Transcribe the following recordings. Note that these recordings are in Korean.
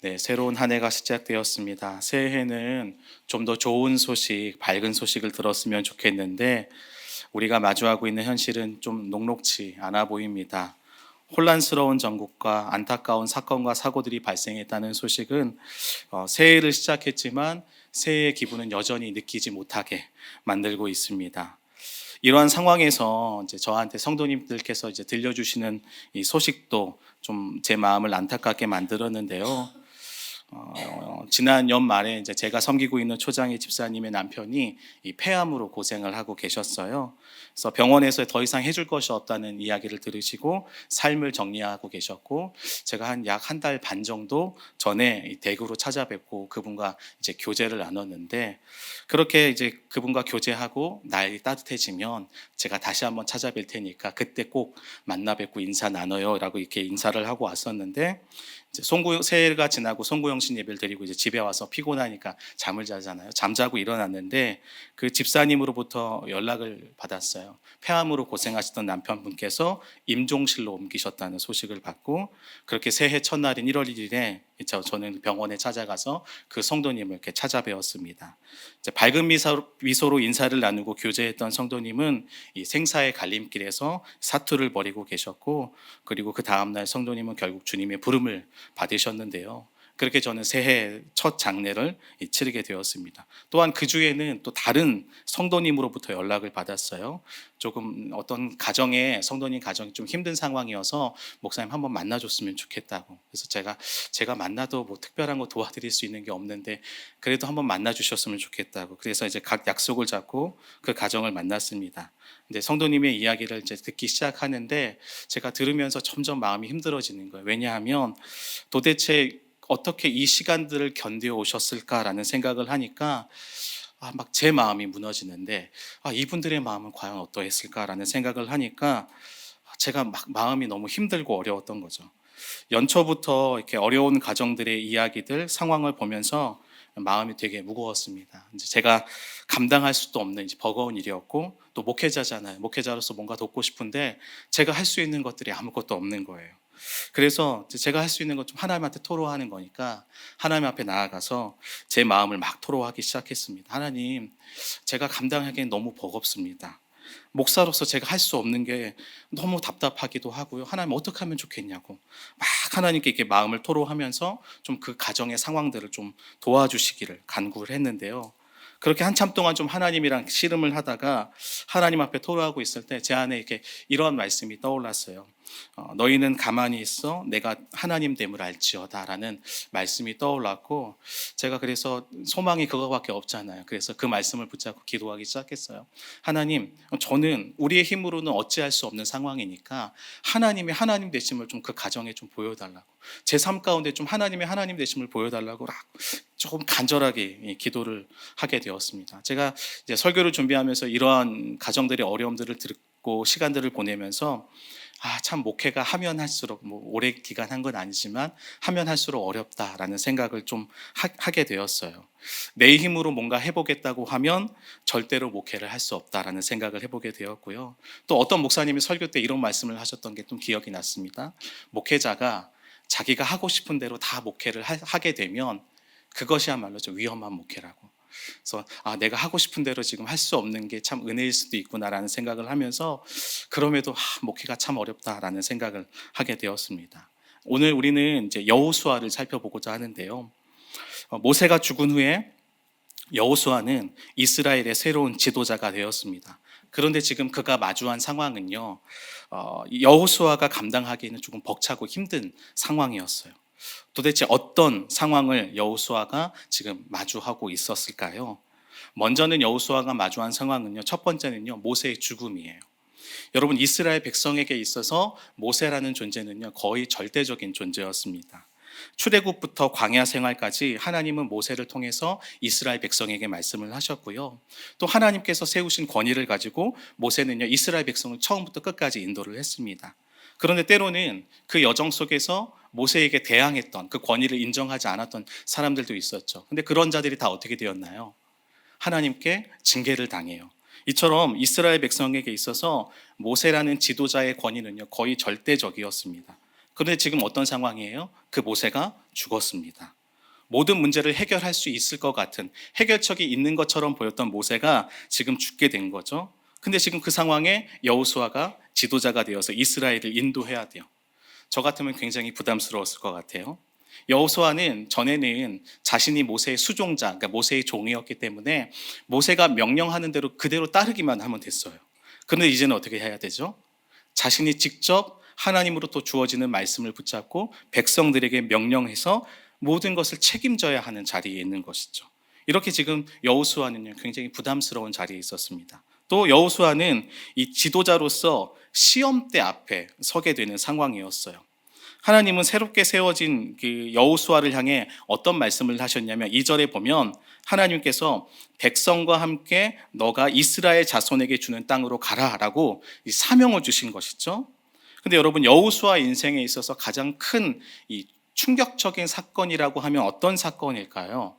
네, 새로운 한 해가 시작되었습니다. 새해에는 좀 더 좋은 소식, 밝은 소식을 들었으면 좋겠는데 우리가 마주하고 있는 현실은 좀 녹록지 않아 보입니다. 혼란스러운 전국과 안타까운 사건과 사고들이 발생했다는 소식은 새해를 시작했지만 새해의 기분은 여전히 느끼지 못하게 만들고 있습니다. 이러한 상황에서 이제 저한테 성도님들께서 이제 들려주시는 이 소식도 좀 제 마음을 안타깝게 만들었는데요. 지난 연말에 이제 제가 섬기고 있는 초장의 집사님의 남편이 이 폐암으로 고생을 하고 계셨어요. 그래서 병원에서 더 이상 해줄 것이 없다는 이야기를 들으시고 삶을 정리하고 계셨고, 제가 한 약 한 달 반 정도 전에 이 댁으로 찾아뵙고 그분과 이제 교제를 나눴는데, 그렇게 이제 그분과 교제하고 날이 따뜻해지면 제가 다시 한번 찾아뵐 테니까 그때 꼭 만나 뵙고 인사 나눠요라고 이렇게 인사를 하고 왔었는데, 이제 새해가 지나고 송구영신 예배를 드리고 이제 집에 와서 피곤하니까 잠을 자잖아요. 잠자고 일어났는데 그 집사님으로부터 연락을 받았어요. 폐암으로 고생하시던 남편분께서 임종실로 옮기셨다는 소식을 받고, 그렇게 새해 첫날인 1월 1일에 저는 병원에 찾아가서 그 성도님을 이렇게 찾아뵈었습니다. 이제 밝은 미소로 인사를 나누고 교제했던 성도님은 이 생사의 갈림길에서 사투를 벌이고 계셨고, 그리고 그 다음날 성도님은 결국 주님의 부름을 받으셨는데요. 그렇게 저는 새해 첫 장례를 치르게 되었습니다. 또한 그 주에는 또 다른 성도님으로부터 연락을 받았어요. 조금 어떤 성도님 가정이 좀 힘든 상황이어서 목사님 한번 만나줬으면 좋겠다고. 그래서 제가 만나도 뭐 특별한 거 도와드릴 수 있는 게 없는데 그래도 한번 만나주셨으면 좋겠다고. 그래서 이제 각 약속을 잡고 그 가정을 만났습니다. 근데 성도님의 이야기를 이제 듣기 시작하는데 제가 들으면서 점점 마음이 힘들어지는 거예요. 왜냐하면 도대체 어떻게 이 시간들을 견뎌 오셨을까라는 생각을 하니까 막 제 마음이 무너지는데, 이분들의 마음은 과연 어떠했을까라는 생각을 하니까 제가 막 마음이 너무 힘들고 어려웠던 거죠. 연초부터 이렇게 어려운 가정들의 이야기들, 상황을 보면서 마음이 되게 무거웠습니다. 이제 제가 감당할 수도 없는 이제 버거운 일이었고, 또 목회자잖아요. 목회자로서 뭔가 돕고 싶은데 제가 할 수 있는 것들이 아무것도 없는 거예요. 그래서 제가 할 수 있는 건 좀 하나님한테 토로하는 거니까 하나님 앞에 나아가서 제 마음을 막 토로하기 시작했습니다. 하나님, 제가 감당하기엔 너무 버겁습니다. 목사로서 제가 할 수 없는 게 너무 답답하기도 하고요. 하나님 어떻게 하면 좋겠냐고 막 하나님께 이렇게 마음을 토로하면서 좀 그 가정의 상황들을 좀 도와주시기를 간구를 했는데요. 그렇게 한참 동안 좀 하나님이랑 씨름을 하다가 하나님 앞에 토로하고 있을 때 제 안에 이렇게 이런 말씀이 떠올랐어요. 너희는 가만히 있어 내가 하나님 됨을 알지어다라는 말씀이 떠올랐고, 제가 그래서 소망이 그거밖에 없잖아요. 그래서 그 말씀을 붙잡고 기도하기 시작했어요. 하나님, 저는 우리의 힘으로는 어찌할 수 없는 상황이니까 하나님의 하나님 되심을 좀 그 가정에 좀 보여달라고, 제 삶 가운데 좀 하나님의 하나님 되심을 보여달라고 조금 간절하게 기도를 하게 되었습니다. 제가 이제 설교를 준비하면서 이러한 가정들의 어려움들을 듣고 시간들을 보내면서 참 목회가 하면 할수록 뭐 오래 기간 한 건 아니지만 하면 할수록 어렵다라는 생각을 좀 하게 되었어요. 내 힘으로 뭔가 해보겠다고 하면 절대로 목회를 할 수 없다라는 생각을 해보게 되었고요. 또 어떤 목사님이 설교 때 이런 말씀을 하셨던 게 좀 기억이 났습니다. 목회자가 자기가 하고 싶은 대로 다 목회를 하게 되면 그것이야말로 좀 위험한 목회라고. 그래서 내가 하고 싶은 대로 지금 할 수 없는 게 참 은혜일 수도 있구나라는 생각을 하면서, 그럼에도 목회가 참 어렵다라는 생각을 하게 되었습니다. 오늘 우리는 이제 여호수아를 살펴보고자 하는데요. 모세가 죽은 후에 여호수아는 이스라엘의 새로운 지도자가 되었습니다. 그런데 지금 그가 마주한 상황은요, 여호수아가 감당하기에는 조금 벅차고 힘든 상황이었어요. 도대체 어떤 상황을 여호수아가 지금 마주하고 있었을까요? 먼저는 여호수아가 마주한 상황은요, 첫 번째는요, 모세의 죽음이에요. 여러분, 이스라엘 백성에게 있어서 모세라는 존재는요, 거의 절대적인 존재였습니다. 출애굽부터 광야 생활까지 하나님은 모세를 통해서 이스라엘 백성에게 말씀을 하셨고요. 또 하나님께서 세우신 권위를 가지고 모세는요, 이스라엘 백성을 처음부터 끝까지 인도를 했습니다. 그런데 때로는 그 여정 속에서 모세에게 대항했던, 그 권위를 인정하지 않았던 사람들도 있었죠. 근데 그런 자들이 다 어떻게 되었나요? 하나님께 징계를 당해요. 이처럼 이스라엘 백성에게 있어서 모세라는 지도자의 권위는요, 거의 절대적이었습니다. 그런데 지금 어떤 상황이에요? 그 모세가 죽었습니다. 모든 문제를 해결할 수 있을 것 같은 해결책이 있는 것처럼 보였던 모세가 지금 죽게 된 거죠. 근데 지금 그 상황에 여호수아가 지도자가 되어서 이스라엘을 인도해야 돼요. 저 같으면 굉장히 부담스러웠을 것 같아요. 여호수아는 전에는 자신이 모세의 수종자, 그러니까 모세의 종이었기 때문에 모세가 명령하는 대로 그대로 따르기만 하면 됐어요. 그런데 이제는 어떻게 해야 되죠? 자신이 직접 하나님으로부터 주어지는 말씀을 붙잡고 백성들에게 명령해서 모든 것을 책임져야 하는 자리에 있는 것이죠. 이렇게 지금 여호수아는요, 굉장히 부담스러운 자리에 있었습니다. 또 여호수아는 이 지도자로서 시험대 앞에 서게 되는 상황이었어요. 하나님은 새롭게 세워진 그 여호수아를 향해 어떤 말씀을 하셨냐면 2절에 보면 하나님께서 백성과 함께 너가 이스라엘 자손에게 주는 땅으로 가라라고 사명을 주신 것이죠. 근데 여러분, 여호수아 인생에 있어서 가장 큰 이 충격적인 사건이라고 하면 어떤 사건일까요?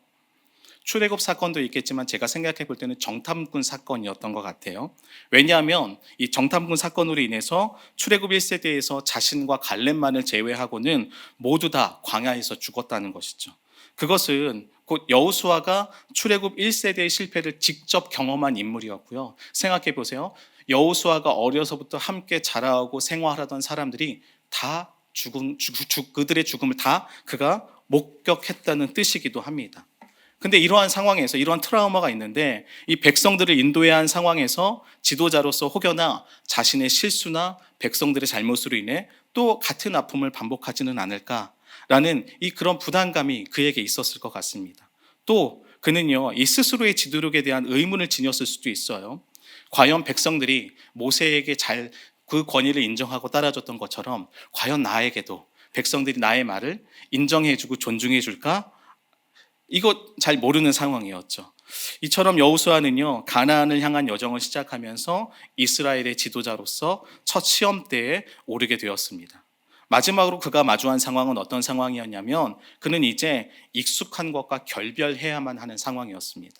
출애굽 사건도 있겠지만 제가 생각해 볼 때는 정탐꾼 사건이었던 것 같아요. 왜냐하면 이 정탐꾼 사건으로 인해서 출애굽 1세대에서 자신과 갈렙만을 제외하고는 모두 다 광야에서 죽었다는 것이죠. 그것은 곧 여호수아가 출애굽 1세대의 실패를 직접 경험한 인물이었고요. 생각해 보세요. 여호수아가 어려서부터 함께 자라오고 생활하던 사람들이 다 그들의 죽음을 다 그가 목격했다는 뜻이기도 합니다. 근데 이러한 상황에서 이러한 트라우마가 있는데 이 백성들을 인도해야 한 상황에서 지도자로서 혹여나 자신의 실수나 백성들의 잘못으로 인해 또 같은 아픔을 반복하지는 않을까라는 그런 부담감이 그에게 있었을 것 같습니다. 또 그는요, 이 스스로의 지도력에 대한 의문을 지녔을 수도 있어요. 과연 백성들이 모세에게 그 권위를 인정하고 따라줬던 것처럼 과연 나에게도 백성들이 나의 말을 인정해주고 존중해줄까? 이거 잘 모르는 상황이었죠. 이처럼 여호수아는요, 가나안을 향한 여정을 시작하면서 이스라엘의 지도자로서 첫 시험대에 오르게 되었습니다. 마지막으로 그가 마주한 상황은 어떤 상황이었냐면 그는 이제 익숙한 것과 결별해야만 하는 상황이었습니다.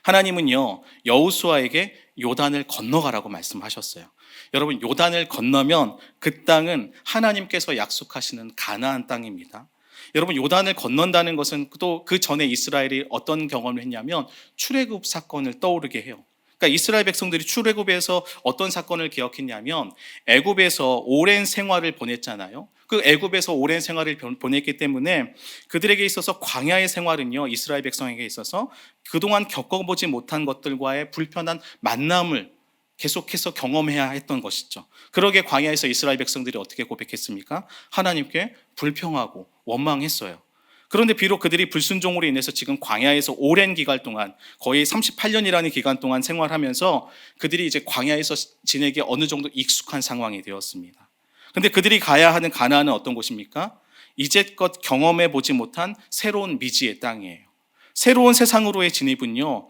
하나님은요, 여호수아에게 요단을 건너가라고 말씀하셨어요. 여러분, 요단을 건너면 그 땅은 하나님께서 약속하시는 가나안 땅입니다. 여러분, 요단을 건넌다는 것은 또 그 전에 이스라엘이 어떤 경험을 했냐면 출애굽 사건을 떠오르게 해요. 그러니까 이스라엘 백성들이 출애굽에서 어떤 사건을 기억했냐면 애굽에서 오랜 생활을 보냈잖아요. 그 애굽에서 오랜 생활을 보냈기 때문에 그들에게 있어서 광야의 생활은요, 이스라엘 백성에게 있어서 그동안 겪어보지 못한 것들과의 불편한 만남을 계속해서 경험해야 했던 것이죠. 그러게 광야에서 이스라엘 백성들이 어떻게 고백했습니까? 하나님께 불평하고 원망했어요. 그런데 비록 그들이 불순종으로 인해서 지금 광야에서 오랜 기간 동안 거의 38년이라는 기간 동안 생활하면서 그들이 이제 광야에서 지내기 어느 정도 익숙한 상황이 되었습니다. 그런데 그들이 가야 하는 가나안은 어떤 곳입니까? 이제껏 경험해 보지 못한 새로운 미지의 땅이에요. 새로운 세상으로의 진입은요,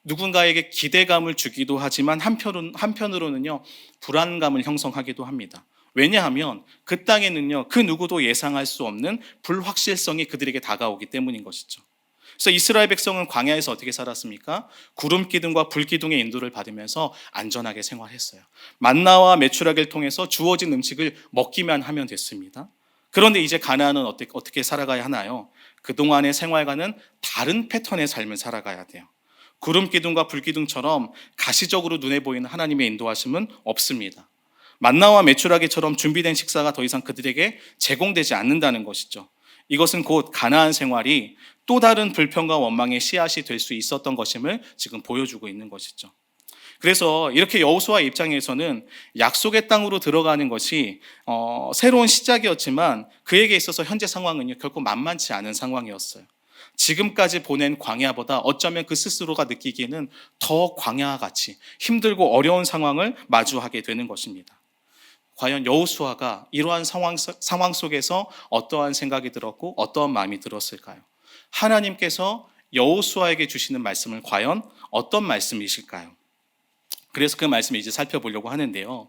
누군가에게 기대감을 주기도 하지만 한편으로는요, 불안감을 형성하기도 합니다. 왜냐하면 그 땅에는요, 그 누구도 예상할 수 없는 불확실성이 그들에게 다가오기 때문인 것이죠. 그래서 이스라엘 백성은 광야에서 어떻게 살았습니까? 구름 기둥과 불 기둥의 인도를 받으면서 안전하게 생활했어요. 만나와 메추라기를 통해서 주어진 음식을 먹기만 하면 됐습니다. 그런데 이제 가나안은 어떻게 살아가야 하나요? 그동안의 생활과는 다른 패턴의 삶을 살아가야 돼요. 구름 기둥과 불 기둥처럼 가시적으로 눈에 보이는 하나님의 인도하심은 없습니다. 만나와 메추라기처럼 준비된 식사가 더 이상 그들에게 제공되지 않는다는 것이죠. 이것은 곧 가나안 생활이 또 다른 불평과 원망의 씨앗이 될 수 있었던 것임을 지금 보여주고 있는 것이죠. 그래서 이렇게 여호수아 입장에서는 약속의 땅으로 들어가는 것이 새로운 시작이었지만 그에게 있어서 현재 상황은 결코 만만치 않은 상황이었어요. 지금까지 보낸 광야보다 어쩌면 그 스스로가 느끼기에는 더 광야같이 힘들고 어려운 상황을 마주하게 되는 것입니다. 과연 여호수아가 이러한 상황 속에서 어떠한 생각이 들었고 어떠한 마음이 들었을까요? 하나님께서 여호수아에게 주시는 말씀은 과연 어떤 말씀이실까요? 그래서 그 말씀을 이제 살펴보려고 하는데요.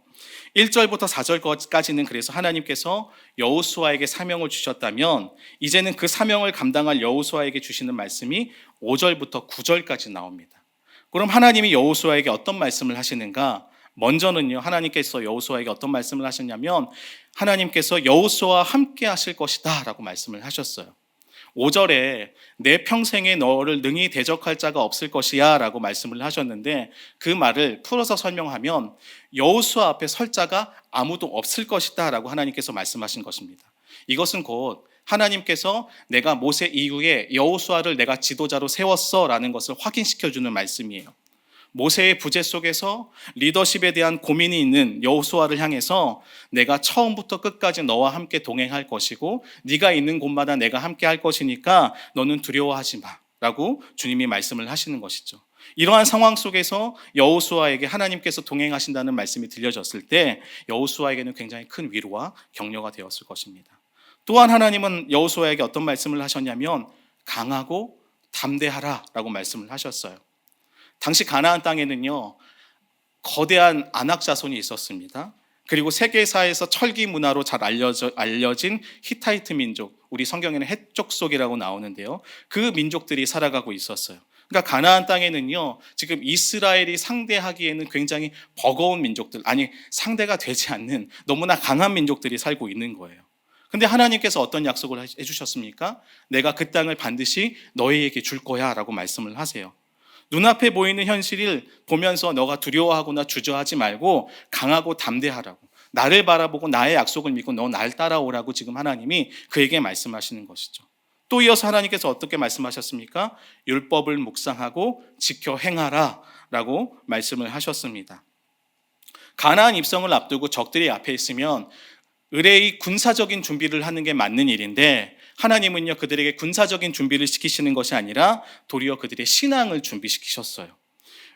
1절부터 4절까지는 그래서 하나님께서 여호수아에게 사명을 주셨다면 이제는 그 사명을 감당할 여호수아에게 주시는 말씀이 5절부터 9절까지 나옵니다. 그럼 하나님이 여호수아에게 어떤 말씀을 하시는가? 먼저는요, 하나님께서 여호수아에게 어떤 말씀을 하셨냐면 하나님께서 여호수아와 함께 하실 것이다 라고 말씀을 하셨어요. 5절에 내 평생에 너를 능히 대적할 자가 없을 것이야 라고 말씀을 하셨는데, 그 말을 풀어서 설명하면 여호수아 앞에 설 자가 아무도 없을 것이다 라고 하나님께서 말씀하신 것입니다. 이것은 곧 하나님께서 내가 모세 이후에 여호수아를 내가 지도자로 세웠어 라는 것을 확인시켜주는 말씀이에요. 모세의 부재 속에서 리더십에 대한 고민이 있는 여호수아를 향해서 내가 처음부터 끝까지 너와 함께 동행할 것이고 네가 있는 곳마다 내가 함께 할 것이니까 너는 두려워하지 마 라고 주님이 말씀을 하시는 것이죠. 이러한 상황 속에서 여호수아에게 하나님께서 동행하신다는 말씀이 들려졌을 때 여호수아에게는 굉장히 큰 위로와 격려가 되었을 것입니다. 또한 하나님은 여호수아에게 어떤 말씀을 하셨냐면 강하고 담대하라 라고 말씀을 하셨어요. 당시 가나안 땅에는요, 거대한 아낙 자손이 있었습니다. 그리고 세계사에서 철기 문화로 잘 알려진 히타이트 민족, 우리 성경에는 헷족속이라고 나오는데요, 그 민족들이 살아가고 있었어요. 그러니까 가나안 땅에는요, 지금 이스라엘이 상대하기에는 굉장히 버거운 민족들, 아니 상대가 되지 않는 너무나 강한 민족들이 살고 있는 거예요. 근데 하나님께서 어떤 약속을 해주셨습니까? 내가 그 땅을 반드시 너희에게 줄 거야 라고 말씀을 하세요. 눈앞에 보이는 현실을 보면서 너가 두려워하거나 주저하지 말고 강하고 담대하라고, 나를 바라보고 나의 약속을 믿고 너 날 따라오라고 지금 하나님이 그에게 말씀하시는 것이죠. 또 이어서 하나님께서 어떻게 말씀하셨습니까? 율법을 묵상하고 지켜 행하라 라고 말씀을 하셨습니다. 가나안 입성을 앞두고 적들이 앞에 있으면 의뢰의 군사적인 준비를 하는 게 맞는 일인데, 하나님은요 그들에게 군사적인 준비를 시키시는 것이 아니라 도리어 그들의 신앙을 준비시키셨어요.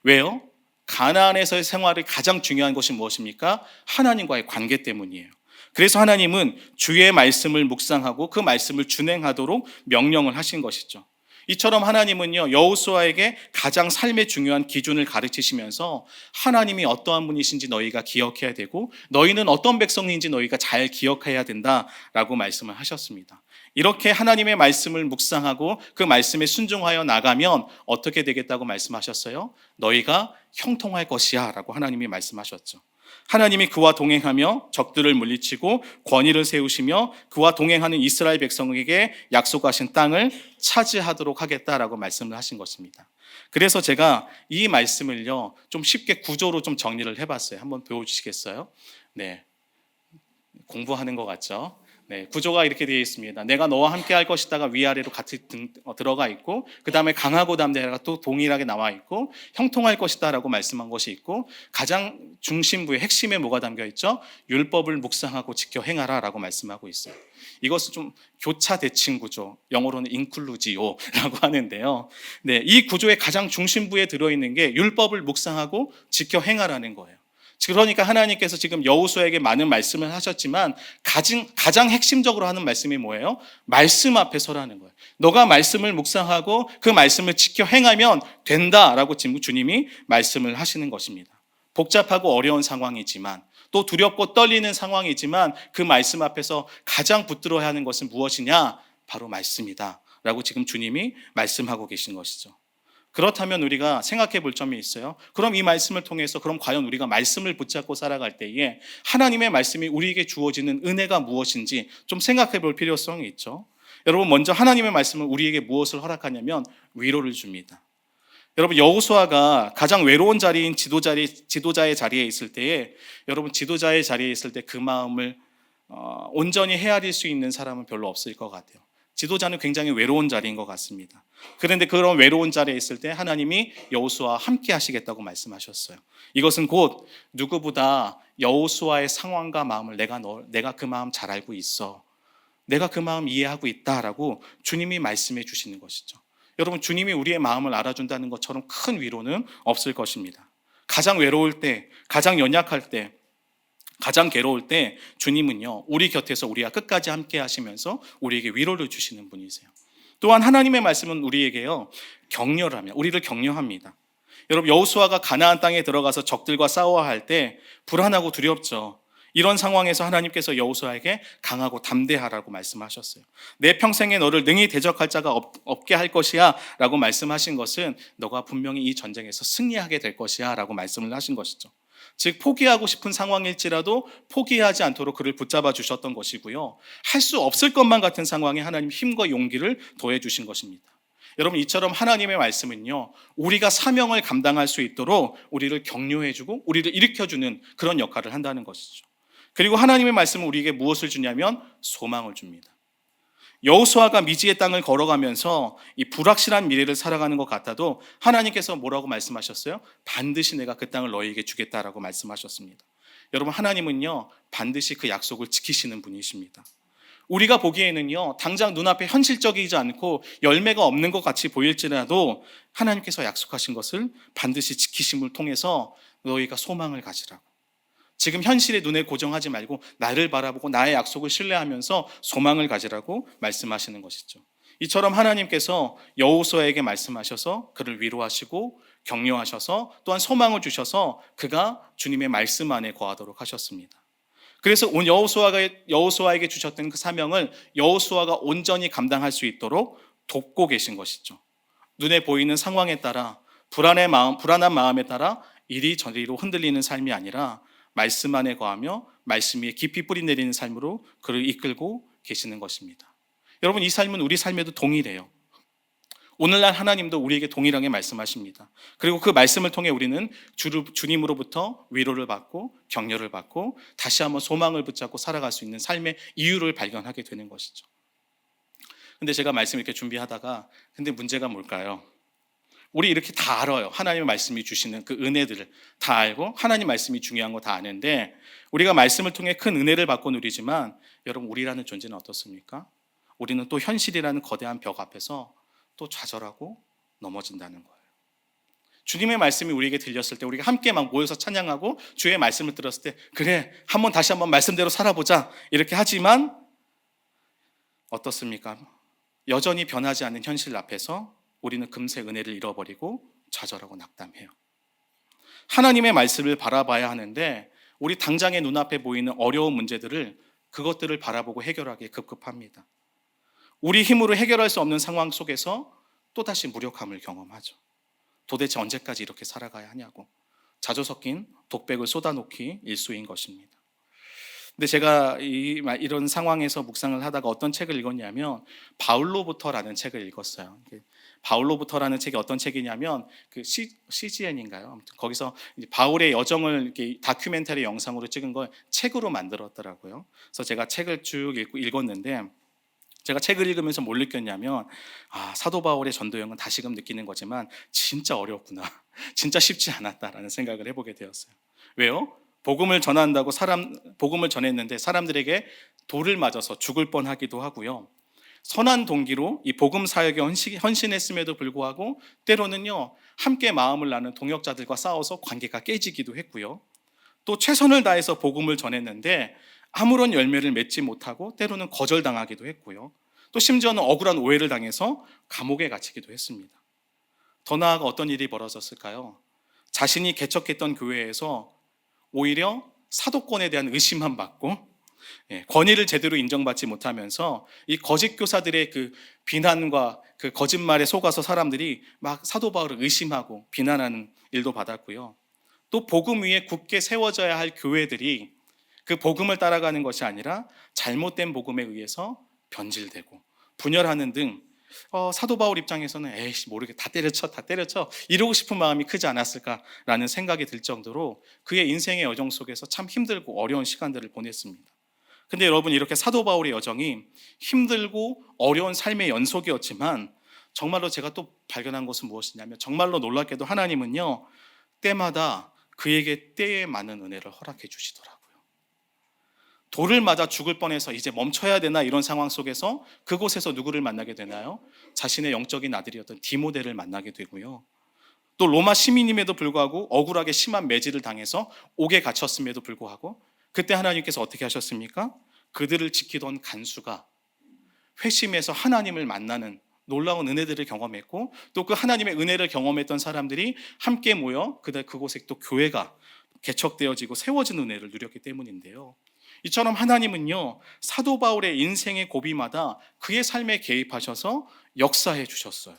왜요? 가나안에서의 생활이 가장 중요한 것이 무엇입니까? 하나님과의 관계 때문이에요. 그래서 하나님은 주의 말씀을 묵상하고 그 말씀을 준행하도록 명령을 하신 것이죠. 이처럼 하나님은요 여호수아에게 가장 삶의 중요한 기준을 가르치시면서 하나님이 어떠한 분이신지 너희가 기억해야 되고 너희는 어떤 백성인지 너희가 잘 기억해야 된다라고 말씀을 하셨습니다. 이렇게 하나님의 말씀을 묵상하고 그 말씀에 순종하여 나가면 어떻게 되겠다고 말씀하셨어요? 너희가 형통할 것이야 라고 하나님이 말씀하셨죠. 하나님이 그와 동행하며 적들을 물리치고 권위를 세우시며 그와 동행하는 이스라엘 백성에게 약속하신 땅을 차지하도록 하겠다라고 말씀을 하신 것입니다. 그래서 제가 이 말씀을요 좀 쉽게 구조로 좀 정리를 해봤어요. 한번 보여주시겠어요? 네, 공부하는 것 같죠? 네, 구조가 이렇게 되어 있습니다. 내가 너와 함께 할 것이다가 위아래로 같이 들어가 있고, 그 다음에 강하고 담대하가 또 동일하게 나와 있고, 형통할 것이다 라고 말씀한 것이 있고, 가장 중심부에 핵심에 뭐가 담겨 있죠? 율법을 묵상하고 지켜 행하라 라고 말씀하고 있어요. 이것은 좀 교차 대칭 구조, 영어로는 인클루지오라고 하는데요. 네, 이 구조의 가장 중심부에 들어있는 게 율법을 묵상하고 지켜 행하라는 거예요. 그러니까 하나님께서 지금 여호수아에게 많은 말씀을 하셨지만 가장 핵심적으로 하는 말씀이 뭐예요? 말씀 앞에 서라는 거예요. 너가 말씀을 묵상하고 그 말씀을 지켜 행하면 된다라고 지금 주님이 말씀을 하시는 것입니다. 복잡하고 어려운 상황이지만 또 두렵고 떨리는 상황이지만 그 말씀 앞에서 가장 붙들어야 하는 것은 무엇이냐? 바로 말씀이다 라고 지금 주님이 말씀하고 계신 것이죠. 그렇다면 우리가 생각해 볼 점이 있어요. 그럼 이 말씀을 통해서 그럼 과연 우리가 말씀을 붙잡고 살아갈 때에 하나님의 말씀이 우리에게 주어지는 은혜가 무엇인지 좀 생각해 볼 필요성이 있죠. 여러분, 먼저 하나님의 말씀은 우리에게 무엇을 허락하냐면 위로를 줍니다. 여러분, 여호수아가 가장 외로운 자리인 지도자의 자리에 있을 때에, 여러분 지도자의 자리에 있을 때 그 마음을 온전히 헤아릴 수 있는 사람은 별로 없을 것 같아요. 지도자는 굉장히 외로운 자리인 것 같습니다. 그런데 그런 외로운 자리에 있을 때 하나님이 여호수아와 함께 하시겠다고 말씀하셨어요. 이것은 곧 누구보다 여호수아의 상황과 마음을 내가 그 마음 잘 알고 있어, 내가 그 마음 이해하고 있다라고 주님이 말씀해 주시는 것이죠. 여러분, 주님이 우리의 마음을 알아준다는 것처럼 큰 위로는 없을 것입니다. 가장 외로울 때, 가장 연약할 때, 가장 괴로울 때 주님은요 우리 곁에서 우리와 끝까지 함께 하시면서 우리에게 위로를 주시는 분이세요. 또한 하나님의 말씀은 우리에게요 격려를 하며 우리를 격려합니다. 여러분, 여호수아가 가나안 땅에 들어가서 적들과 싸워야 할 때 불안하고 두렵죠. 이런 상황에서 하나님께서 여호수아에게 강하고 담대하라고 말씀하셨어요. 내 평생에 너를 능히 대적할 자가 없게 할 것이야 라고 말씀하신 것은 너가 분명히 이 전쟁에서 승리하게 될 것이야 라고 말씀을 하신 것이죠. 즉 포기하고 싶은 상황일지라도 포기하지 않도록 그를 붙잡아 주셨던 것이고요. 할 수 없을 것만 같은 상황에 하나님 힘과 용기를 더해 주신 것입니다. 여러분, 이처럼 하나님의 말씀은요, 우리가 사명을 감당할 수 있도록 우리를 격려해 주고 우리를 일으켜 주는 그런 역할을 한다는 것이죠. 그리고 하나님의 말씀은 우리에게 무엇을 주냐면 소망을 줍니다. 여호수아가 미지의 땅을 걸어가면서 이 불확실한 미래를 살아가는 것 같아도 하나님께서 뭐라고 말씀하셨어요? 반드시 내가 그 땅을 너희에게 주겠다라고 말씀하셨습니다. 여러분, 하나님은요 반드시 그 약속을 지키시는 분이십니다. 우리가 보기에는요 당장 눈앞에 현실적이지 않고 열매가 없는 것 같이 보일지라도 하나님께서 약속하신 것을 반드시 지키심을 통해서 너희가 소망을 가지라고, 지금 현실의 눈에 고정하지 말고 나를 바라보고 나의 약속을 신뢰하면서 소망을 가지라고 말씀하시는 것이죠. 이처럼 하나님께서 여호수아에게 말씀하셔서 그를 위로하시고 격려하셔서 또한 소망을 주셔서 그가 주님의 말씀 안에 거하도록 하셨습니다. 그래서 온 여호수아에게 주셨던 그 사명을 여호수아가 온전히 감당할 수 있도록 돕고 계신 것이죠. 눈에 보이는 상황에 따라 불안한 마음에 따라 이리저리로 흔들리는 삶이 아니라 말씀 안에 거하며 말씀 위에 깊이 뿌리 내리는 삶으로 그를 이끌고 계시는 것입니다. 여러분, 이 삶은 우리 삶에도 동일해요. 오늘날 하나님도 우리에게 동일하게 말씀하십니다. 그리고 그 말씀을 통해 우리는 주님으로부터 위로를 받고 격려를 받고 다시 한번 소망을 붙잡고 살아갈 수 있는 삶의 이유를 발견하게 되는 것이죠. 근데 제가 말씀 이렇게 준비하다가 근데 문제가 뭘까요? 우리 이렇게 다 알아요. 하나님의 말씀이 주시는 그 은혜들을 다 알고 하나님 말씀이 중요한 거 다 아는데 우리가 말씀을 통해 큰 은혜를 받고 누리지만 여러분, 우리라는 존재는 어떻습니까? 우리는 또 현실이라는 거대한 벽 앞에서 또 좌절하고 넘어진다는 거예요. 주님의 말씀이 우리에게 들렸을 때 우리가 함께 막 모여서 찬양하고 주의 말씀을 들었을 때 그래, 다시 한번 말씀대로 살아보자 이렇게 하지만 어떻습니까? 여전히 변하지 않는 현실 앞에서 우리는 금세 은혜를 잃어버리고 좌절하고 낙담해요. 하나님의 말씀을 바라봐야 하는데 우리 당장의 눈앞에 보이는 어려운 문제들을 그것들을 바라보고 해결하기에 급급합니다. 우리 힘으로 해결할 수 없는 상황 속에서 또다시 무력함을 경험하죠. 도대체 언제까지 이렇게 살아가야 하냐고 자주 섞인 독백을 쏟아놓기 일쑤인 것입니다. 근데 제가 이런 상황에서 묵상을 하다가 어떤 책을 읽었냐면 바울로부터라는 책을 읽었어요. 바울로부터라는 책이 어떤 책이냐면 그 CGN인가요? 아무튼 거기서 바울의 여정을 이렇게 다큐멘터리 영상으로 찍은 걸 책으로 만들었더라고요. 그래서 제가 책을 쭉 읽었는데 제가 책을 읽으면서 뭘 느꼈냐면 사도 바울의 전도여행은 다시금 느끼는 거지만 진짜 어려웠구나. 진짜 쉽지 않았다라는 생각을 해보게 되었어요. 왜요? 복음을 전했는데 사람들에게 돌을 맞아서 죽을 뻔하기도 하고요. 선한 동기로 이 복음 사역에 헌신했음에도 불구하고 때로는요 함께 마음을 나눈 동역자들과 싸워서 관계가 깨지기도 했고요. 또 최선을 다해서 복음을 전했는데 아무런 열매를 맺지 못하고 때로는 거절당하기도 했고요. 또 심지어는 억울한 오해를 당해서 감옥에 갇히기도 했습니다. 더 나아가 어떤 일이 벌어졌을까요? 자신이 개척했던 교회에서 오히려 사도권에 대한 의심만 받고 권위를 제대로 인정받지 못하면서 이 거짓 교사들의 그 비난과 그 거짓말에 속아서 사람들이 막 사도 바울을 의심하고 비난하는 일도 받았고요. 또 복음 위에 굳게 세워져야 할 교회들이 그 복음을 따라가는 것이 아니라 잘못된 복음에 의해서 변질되고 분열하는 등 사도 바울 입장에서는 에이씨 모르게 다 때려쳐 이러고 싶은 마음이 크지 않았을까라는 생각이 들 정도로 그의 인생의 여정 속에서 참 힘들고 어려운 시간들을 보냈습니다. 근데 여러분, 이렇게 사도 바울의 여정이 힘들고 어려운 삶의 연속이었지만 정말로 제가 또 발견한 것은 무엇이냐면 정말로 놀랍게도 하나님은요 때마다 그에게 때에 맞는 은혜를 허락해 주시더라고요. 돌을 맞아 죽을 뻔해서 이제 멈춰야 되나 이런 상황 속에서 그곳에서 누구를 만나게 되나요? 자신의 영적인 아들이었던 디모데를 만나게 되고요. 또 로마 시민임에도 불구하고 억울하게 심한 매질을 당해서 옥에 갇혔음에도 불구하고 그때 하나님께서 어떻게 하셨습니까? 그들을 지키던 간수가 회심해서 하나님을 만나는 놀라운 은혜들을 경험했고 또 그 하나님의 은혜를 경험했던 사람들이 함께 모여 그곳에 또 교회가 개척되어지고 세워진 은혜를 누렸기 때문인데요. 이처럼 하나님은요 사도 바울의 인생의 고비마다 그의 삶에 개입하셔서 역사해 주셨어요.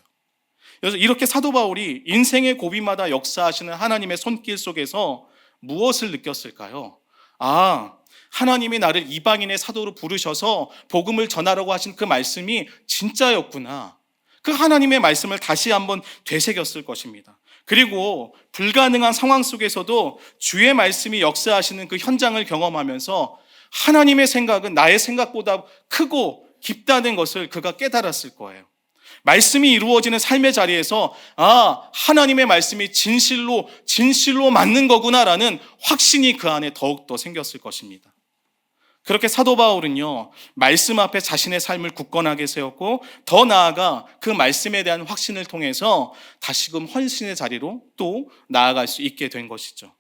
그래서 이렇게 사도 바울이 인생의 고비마다 역사하시는 하나님의 손길 속에서 무엇을 느꼈을까요? 아, 하나님이 나를 이방인의 사도로 부르셔서 복음을 전하라고 하신 그 말씀이 진짜였구나. 그 하나님의 말씀을 다시 한번 되새겼을 것입니다. 그리고 불가능한 상황 속에서도 주의 말씀이 역사하시는 그 현장을 경험하면서 하나님의 생각은 나의 생각보다 크고 깊다는 것을 그가 깨달았을 거예요. 말씀이 이루어지는 삶의 자리에서 하나님의 말씀이 진실로 맞는 거구나라는 확신이 그 안에 더욱더 생겼을 것입니다. 그렇게 사도 바울은요, 말씀 앞에 자신의 삶을 굳건하게 세웠고 더 나아가 그 말씀에 대한 확신을 통해서 다시금 헌신의 자리로 또 나아갈 수 있게 된 것이죠.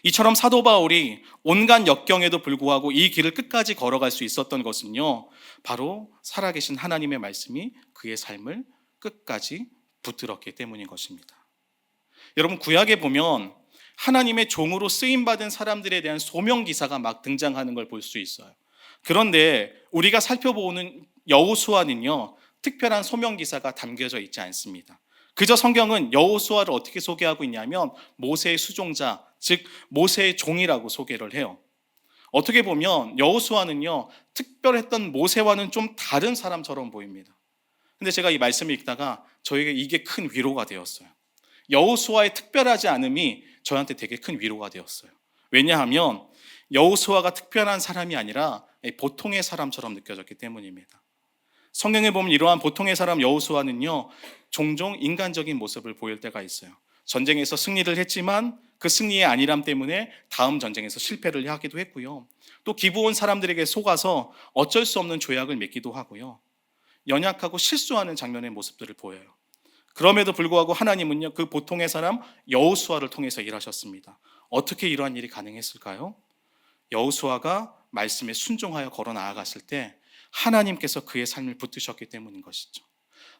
이처럼 사도 바울이 온갖 역경에도 불구하고 이 길을 끝까지 걸어갈 수 있었던 것은요, 바로 살아계신 하나님의 말씀이 그의 삶을 끝까지 붙들었기 때문인 것입니다. 여러분, 구약에 보면 하나님의 종으로 쓰임받은 사람들에 대한 소명 기사가 막 등장하는 걸 볼 수 있어요. 그런데 우리가 살펴보는 여호수아는요, 특별한 소명 기사가 담겨져 있지 않습니다. 그저 성경은 여호수아를 어떻게 소개하고 있냐면 모세의 수종자, 즉 모세의 종이라고 소개를 해요. 어떻게 보면 여호수아는요, 특별했던 모세와는 좀 다른 사람처럼 보입니다. 근데 제가 이 말씀을 읽다가 저에게 이게 큰 위로가 되었어요. 여호수아의 특별하지 않음이 저한테 되게 큰 위로가 되었어요. 왜냐하면 여호수아가 특별한 사람이 아니라 보통의 사람처럼 느껴졌기 때문입니다. 성경에 보면 이러한 보통의 사람 여호수아는요, 종종 인간적인 모습을 보일 때가 있어요. 전쟁에서 승리를 했지만 그 승리의 안일함 때문에 다음 전쟁에서 실패를 하기도 했고요. 또 기브온 사람들에게 속아서 어쩔 수 없는 조약을 맺기도 하고요. 연약하고 실수하는 장면의 모습들을 보여요. 그럼에도 불구하고 하나님은요, 그 보통의 사람 여호수아를 통해서 일하셨습니다. 어떻게 이러한 일이 가능했을까요? 여호수아가 말씀에 순종하여 걸어 나아갔을 때 하나님께서 그의 삶을 붙드셨기 때문인 것이죠.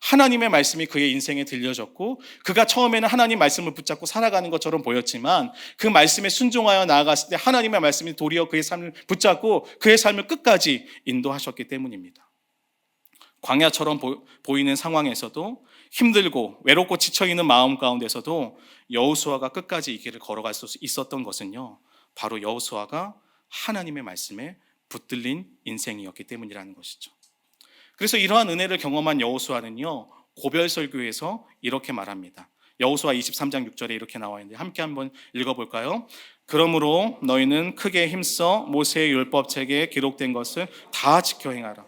하나님의 말씀이 그의 인생에 들려졌고 그가 처음에는 하나님 말씀을 붙잡고 살아가는 것처럼 보였지만 그 말씀에 순종하여 나아갔을 때 하나님의 말씀이 도리어 그의 삶을 붙잡고 그의 삶을 끝까지 인도하셨기 때문입니다. 광야처럼 보이는 상황에서도 힘들고 외롭고 지쳐있는 마음 가운데서도 여호수아가 끝까지 이 길을 걸어갈 수 있었던 것은요, 바로 여호수아가 하나님의 말씀에 붙들린 인생이었기 때문이라는 것이죠. 그래서 이러한 은혜를 경험한 여호수아는요, 고별설교에서 이렇게 말합니다. 여호수아 23장 6절에 이렇게 나와 있는데 함께 한번 읽어볼까요? 그러므로 너희는 크게 힘써 모세의 율법책에 기록된 것을 다 지켜 행하라.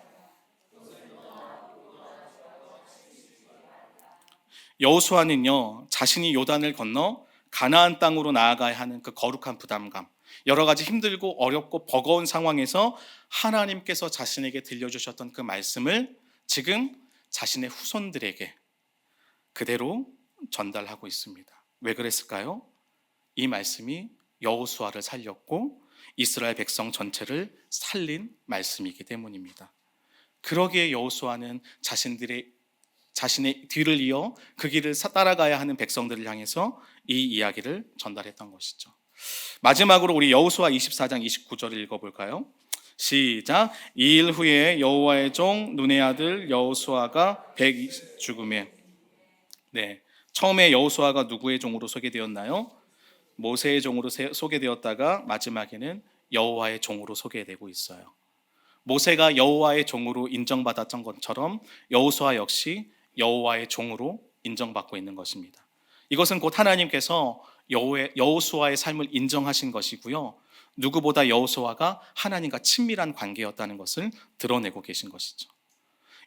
여호수아는요, 자신이 요단을 건너 가나안 땅으로 나아가야 하는 그 거룩한 부담감, 여러 가지 힘들고 어렵고 버거운 상황에서 하나님께서 자신에게 들려주셨던 그 말씀을 지금 자신의 후손들에게 그대로 전달하고 있습니다. 왜 그랬을까요? 이 말씀이 여호수아를 살렸고 이스라엘 백성 전체를 살린 말씀이기 때문입니다. 그러기에 여호수아는 자신의 뒤를 이어 그 길을 따라가야 하는 백성들을 향해서 이 이야기를 전달했던 것이죠. 마지막으로 우리 여호수아 24장 29절을 읽어볼까요? 시작. 이 일 후에 여호와의 종 눈의 아들 여호수아가 120 죽음에. 네, 처음에 여호수아가 누구의 종으로 소개되었나요? 모세의 종으로 소개되었다가 마지막에는 여호와의 종으로 소개되고 있어요. 모세가 여호와의 종으로 인정받았던 것처럼 여호수아 역시 여호와의 종으로 인정받고 있는 것입니다. 이것은 곧 하나님께서 여호수아의 삶을 인정하신 것이고요, 누구보다 여호수아가 하나님과 친밀한 관계였다는 것을 드러내고 계신 것이죠.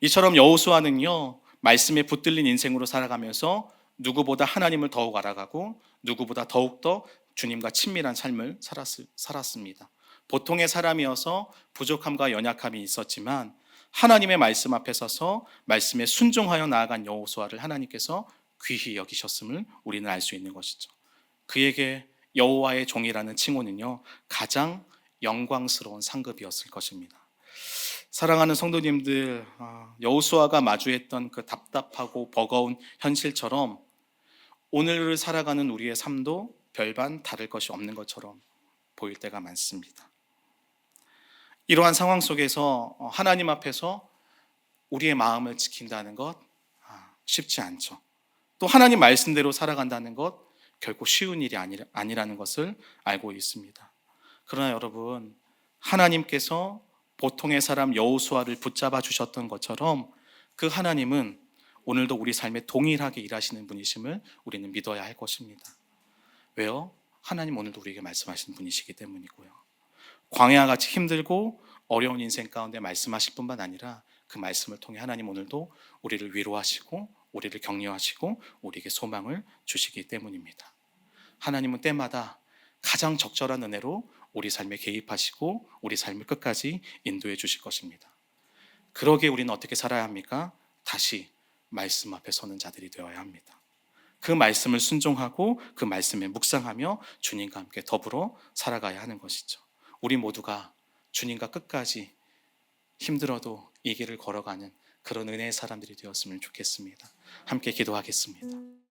이처럼 여호수아는요, 말씀에 붙들린 인생으로 살아가면서 누구보다 하나님을 더욱 알아가고 누구보다 더욱더 주님과 친밀한 삶을 살았습니다. 보통의 사람이어서 부족함과 연약함이 있었지만 하나님의 말씀 앞에 서서 말씀에 순종하여 나아간 여호수아를 하나님께서 귀히 여기셨음을 우리는 알 수 있는 것이죠. 그에게 여호와의 종이라는 칭호는요, 가장 영광스러운 상급이었을 것입니다. 사랑하는 성도님들, 여호수아가 마주했던 그 답답하고 버거운 현실처럼 오늘을 살아가는 우리의 삶도 별반 다를 것이 없는 것처럼 보일 때가 많습니다. 이러한 상황 속에서 하나님 앞에서 우리의 마음을 지킨다는 것 쉽지 않죠. 또 하나님 말씀대로 살아간다는 것 결코 쉬운 일이 아니라는 것을 알고 있습니다. 그러나 여러분, 하나님께서 보통의 사람 여호수아를 붙잡아 주셨던 것처럼 그 하나님은 오늘도 우리 삶에 동일하게 일하시는 분이심을 우리는 믿어야 할 것입니다. 왜요? 하나님 오늘도 우리에게 말씀하시는 분이시기 때문이고요. 광야와 같이 힘들고 어려운 인생 가운데 말씀하실 뿐만 아니라 그 말씀을 통해 하나님 오늘도 우리를 위로하시고 우리를 격려하시고 우리에게 소망을 주시기 때문입니다. 하나님은 때마다 가장 적절한 은혜로 우리 삶에 개입하시고 우리 삶을 끝까지 인도해 주실 것입니다. 그러기에 우리는 어떻게 살아야 합니까? 다시 말씀 앞에 서는 자들이 되어야 합니다. 그 말씀을 순종하고 그 말씀에 묵상하며 주님과 함께 더불어 살아가야 하는 것이죠. 우리 모두가 주님과 끝까지 힘들어도 이 길을 걸어가는 그런 은혜의 사람들이 되었으면 좋겠습니다. 함께 기도하겠습니다.